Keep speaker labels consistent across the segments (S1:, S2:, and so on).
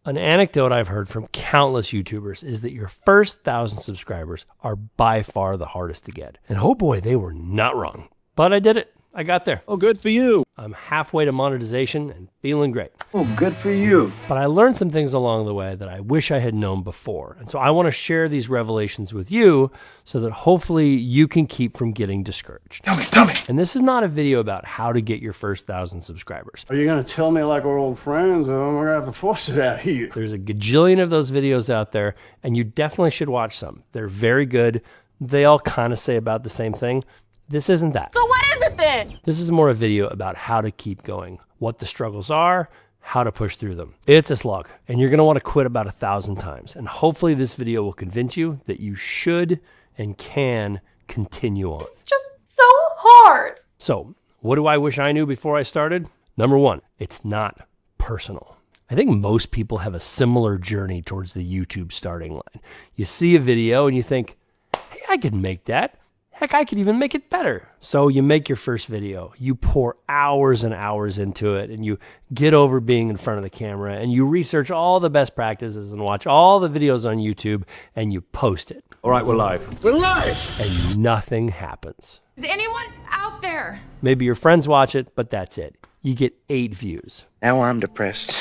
S1: An anecdote I've heard from countless YouTubers is that your first 1,000 subscribers are by far the hardest to get. And oh boy, they were not wrong. But I did it. I got there.
S2: Oh, good for you.
S1: I'm halfway to monetization and feeling great.
S3: Oh, good for you.
S1: But I learned some things along the way that I wish I had known before. And so I want to share these revelations with you so that hopefully you can keep from getting discouraged.
S3: Tell me.
S1: And this is not a video about how to get your first 1,000 subscribers.
S4: Are you going to tell me like we're old friends, or am I going to have to force it out of you?
S1: There's a gajillion of those videos out there, and you definitely should watch some. They're very good. They all kind of say about the same thing. This isn't that.
S5: So what is it then?
S1: This is more a video about how to keep going, what the struggles are, how to push through them. It's a slog, and you're gonna wanna quit about 1,000 times. And hopefully this video will convince you that you should and can continue on.
S5: It's just so hard.
S1: So, what do I wish I knew before I started? Number one, it's not personal. I think most people have a similar journey towards the YouTube starting line. You see a video and you think, hey, I could make that. Heck, I could even make it better. So you make your first video, you pour hours and hours into it, and you get over being in front of the camera, and you research all the best practices and watch all the videos on YouTube, and you post it.
S2: All right, we're live.
S4: We're live!
S1: And nothing happens.
S5: Is anyone out there?
S1: Maybe your friends watch it, but that's it. You get 8 views.
S6: Now I'm depressed.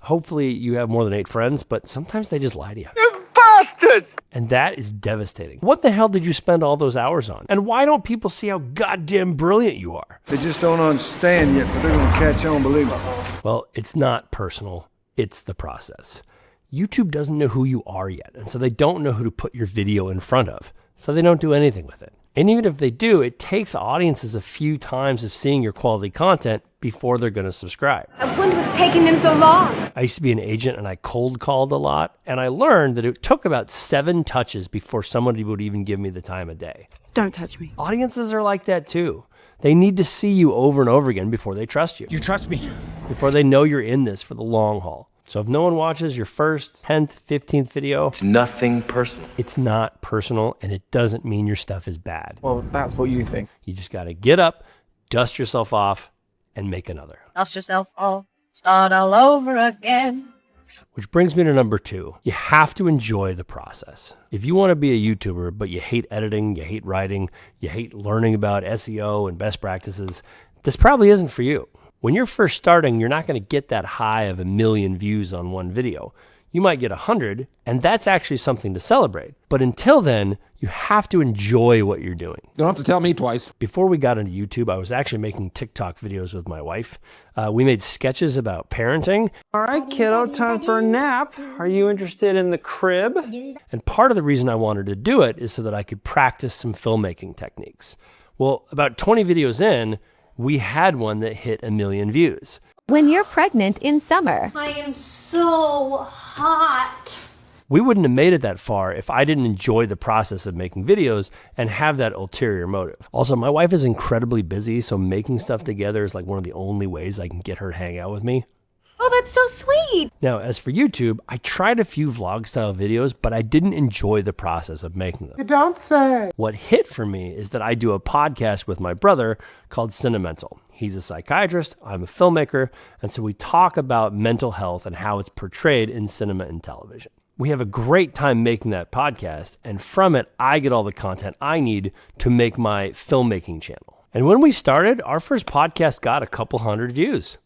S1: Hopefully you have more than 8 friends, but sometimes they just lie to you.
S4: Bastards!
S1: And that is devastating. What the hell did you spend all those hours on? And why don't people see how goddamn brilliant you are?
S7: They just don't understand yet, but they're gonna catch on, believe me.
S1: Well, it's not personal, it's the process. YouTube doesn't know who you are yet, and so they don't know who to put your video in front of, so they don't do anything with it. And even if they do, it takes audiences a few times of seeing your quality content before they're gonna subscribe.
S8: I wonder what's taking them so long.
S1: I used to be an agent and I cold called a lot, and I learned that it took about 7 touches before somebody would even give me the time of day.
S9: Don't touch me.
S1: Audiences are like that too. They need to see you over and over again before they trust you.
S2: You trust me?
S1: Before they know you're in this for the long haul. So if no one watches your first, 10th, 15th video,
S3: It's nothing personal.
S1: it's not personal, and it doesn't mean your stuff is bad.
S2: Well, that's what you think.
S1: You just gotta get up, dust yourself off, and make another.
S5: Dust yourself off. Start all over again.
S1: Which brings me to number 2. You have to enjoy the process. If you want to be a YouTuber, but you hate editing, you hate writing, you hate learning about SEO and best practices, this probably isn't for you. When you're first starting, you're not going to get that high of 1 million views on one video. You might get 100, and that's actually something to celebrate. But until then, you have to enjoy what you're doing.
S2: You don't have to tell me twice.
S1: Before we got into YouTube, I was actually making TikTok videos with my wife. We made sketches about parenting.
S4: All right, kiddo, time for a nap. Are you interested in the crib?
S1: And part of the reason I wanted to do it is so that I could practice some filmmaking techniques. Well, about 20 videos in, we had one that hit 1 million views.
S8: When you're pregnant in summer.
S5: I am so hot.
S1: We wouldn't have made it that far if I didn't enjoy the process of making videos and have that ulterior motive. Also, my wife is incredibly busy, so making stuff together is like one of the only ways I can get her to hang out with me.
S5: Oh, that's so sweet.
S1: Now, as for YouTube, I tried a few vlog-style videos, but I didn't enjoy the process of making them.
S4: You don't say.
S1: What hit for me is that I do a podcast with my brother called Cinemental. He's a psychiatrist, I'm a filmmaker, and so we talk about mental health and how it's portrayed in cinema and television. We have a great time making that podcast, and from it, I get all the content I need to make my filmmaking channel. And when we started, our first podcast got a couple hundred views.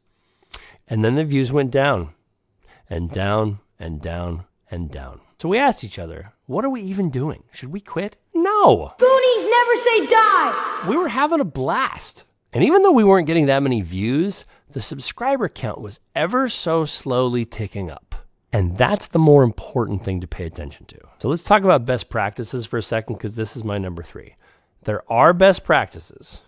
S1: And then the views went down, and down, and down, and down. So we asked each other, what are we even doing? Should we quit? No.
S8: Goonies never say die.
S1: We were having a blast. And even though we weren't getting that many views, the subscriber count was ever so slowly ticking up. And that's the more important thing to pay attention to. So let's talk about best practices for a second, because this is my number 3. There are best practices,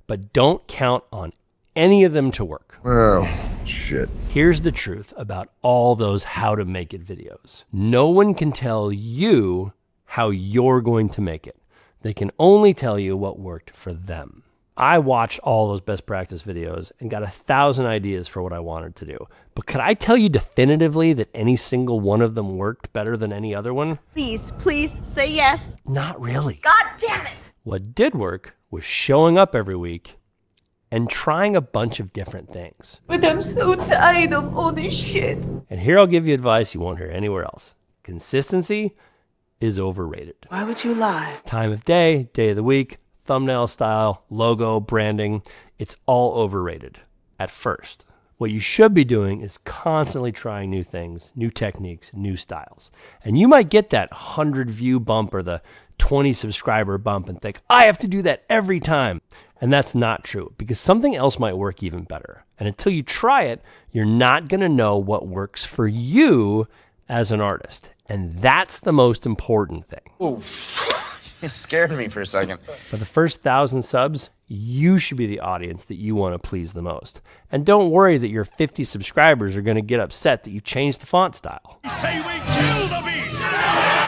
S1: but don't count on any of them to work.
S7: Well, shit.
S1: Here's the truth about all those how to make it videos. No one can tell you how you're going to make it. They can only tell you what worked for them. I watched all those best practice videos and got 1,000 ideas for what I wanted to do. But could I tell you definitively that any single one of them worked better than any other one?
S5: Please say yes.
S1: Not really.
S5: God damn it.
S1: What did work was showing up every week and trying a bunch of different things.
S5: But I'm so tired of all this shit.
S1: And here I'll give you advice you won't hear anywhere else. Consistency is overrated.
S5: Why would you lie?
S1: Time of day, day of the week, thumbnail style, logo, branding, it's all overrated at first. What you should be doing is constantly trying new things, new techniques, new styles. And you might get that 100 view bump or the 20 subscriber bump and think, I have to do that every time. And that's not true, because something else might work even better. And until you try it, you're not going to know what works for you as an artist. And that's the most important thing.
S6: Oof. It scared me for a second.
S1: For the first 1,000 subs, you should be the audience that you want to please the most. And don't worry that your 50 subscribers are going to get upset that you changed the font style.
S9: Say we kill the beast!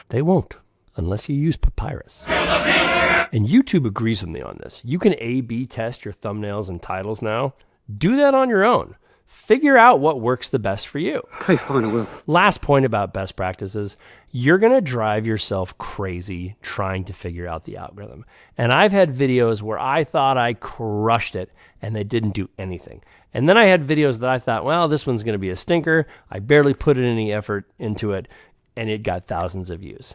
S1: They won't, unless you use Papyrus. And YouTube agrees with me on this. You can A/B test your thumbnails and titles now. Do that on your own. Figure out what works the best for you.
S2: Okay, fine, I will.
S1: Last point about best practices, you're going to drive yourself crazy trying to figure out the algorithm. And I've had videos where I thought I crushed it and they didn't do anything. And then I had videos that I thought, well, this one's going to be a stinker. I barely put any effort into it and it got thousands of views.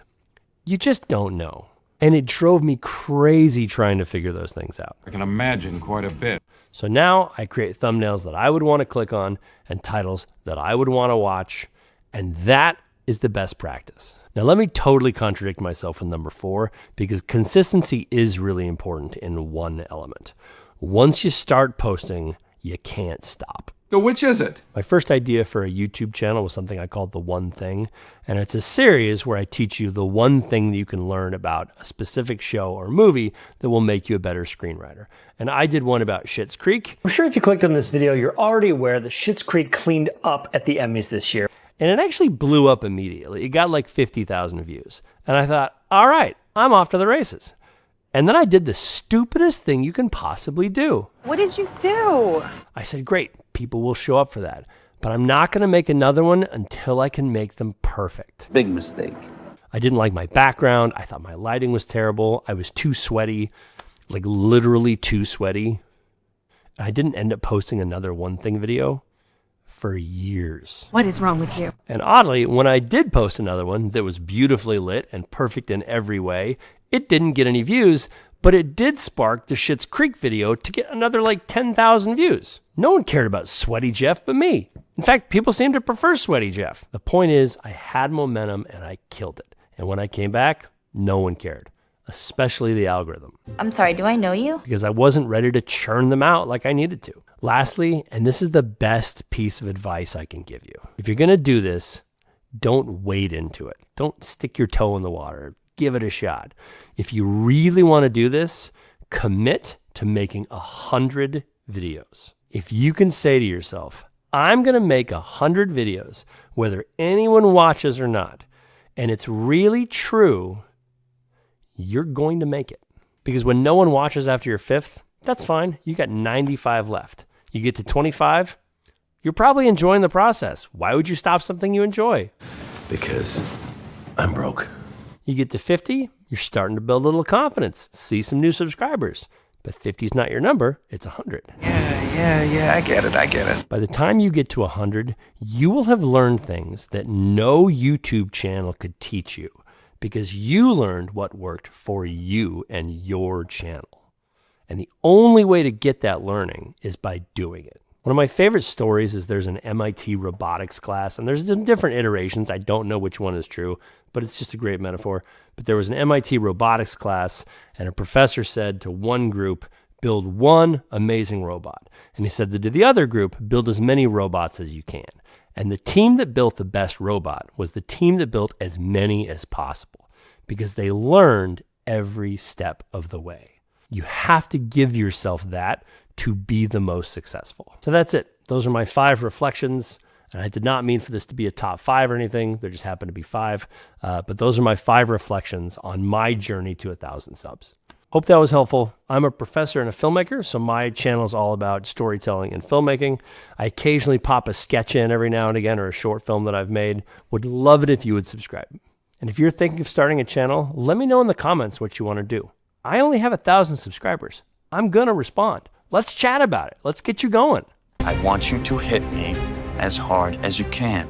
S1: You just don't know. And it drove me crazy trying to figure those things out.
S9: I can imagine quite a bit.
S1: So now I create thumbnails that I would want to click on and titles that I would want to watch. And that is the best practice. Now let me totally contradict myself with number 4, because consistency is really important in one element. Once you start posting, you can't stop.
S2: So which is it?
S1: My first idea for a YouTube channel was something I called The One Thing. And it's a series where I teach you the one thing that you can learn about a specific show or movie that will make you a better screenwriter. And I did one about Schitt's Creek.
S4: I'm sure if you clicked on this video, you're already aware that Schitt's Creek cleaned up at the Emmys this year.
S1: And it actually blew up immediately. It got like 50,000 views. And I thought, all right, I'm off to the races. And then I did the stupidest thing you can possibly do.
S8: What did you do?
S1: I said, great, people will show up for that. But I'm not going to make another one until I can make them perfect.
S6: Big mistake.
S1: I didn't like my background. I thought my lighting was terrible. I was too sweaty, like literally too sweaty. I didn't end up posting another One Thing video for years.
S8: What is wrong with you?
S1: And oddly, when I did post another one that was beautifully lit and perfect in every way, it didn't get any views, but it did spark the Schitt's Creek video to get another like 10,000 views. No one cared about Sweaty Jeff but me. In fact, people seem to prefer Sweaty Jeff. The point is, I had momentum and I killed it. And when I came back, no one cared, especially the algorithm.
S8: I'm sorry, do I know you?
S1: Because I wasn't ready to churn them out like I needed to. Lastly, and this is the best piece of advice I can give you. If you're going to do this, don't wade into it. Don't stick your toe in the water. Give it a shot. If you really want to do this, commit to making 100 videos. If you can say to yourself, I'm going to make 100 videos, whether anyone watches or not, and it's really true, you're going to make it. Because when no one watches after your 5th, that's fine. You got 95 left. You get to 25, you're probably enjoying the process. Why would you stop something you enjoy?
S6: Because I'm broke.
S1: You get to 50, you're starting to build a little confidence, see some new subscribers. But 50 is not your number, it's 100.
S6: Yeah, I get it.
S1: By the time you get to 100, you will have learned things that no YouTube channel could teach you, because you learned what worked for you and your channel. And the only way to get that learning is by doing it. One of my favorite stories is there's an MIT robotics class, and there's different iterations. I don't know which one is true, but it's just a great metaphor. But there was an MIT robotics class, and a professor said to one group, build one amazing robot. And he said to the other group, build as many robots as you can. And the team that built the best robot was the team that built as many as possible, because they learned every step of the way. You have to give yourself that to be the most successful. So that's it. Those are my 5 reflections. And I did not mean for this to be a top 5 or anything. There just happened to be 5. But those are my 5 reflections on my journey to 1,000 subs. Hope that was helpful. I'm a professor and a filmmaker, so my channel is all about storytelling and filmmaking. I occasionally pop a sketch in every now and again, or a short film that I've made. Would love it if you would subscribe. And if you're thinking of starting a channel, let me know in the comments what you want to do. I only have 1,000 subscribers. I'm going to respond. Let's chat about it. Let's get you going.
S10: I want you to hit me as hard as you can.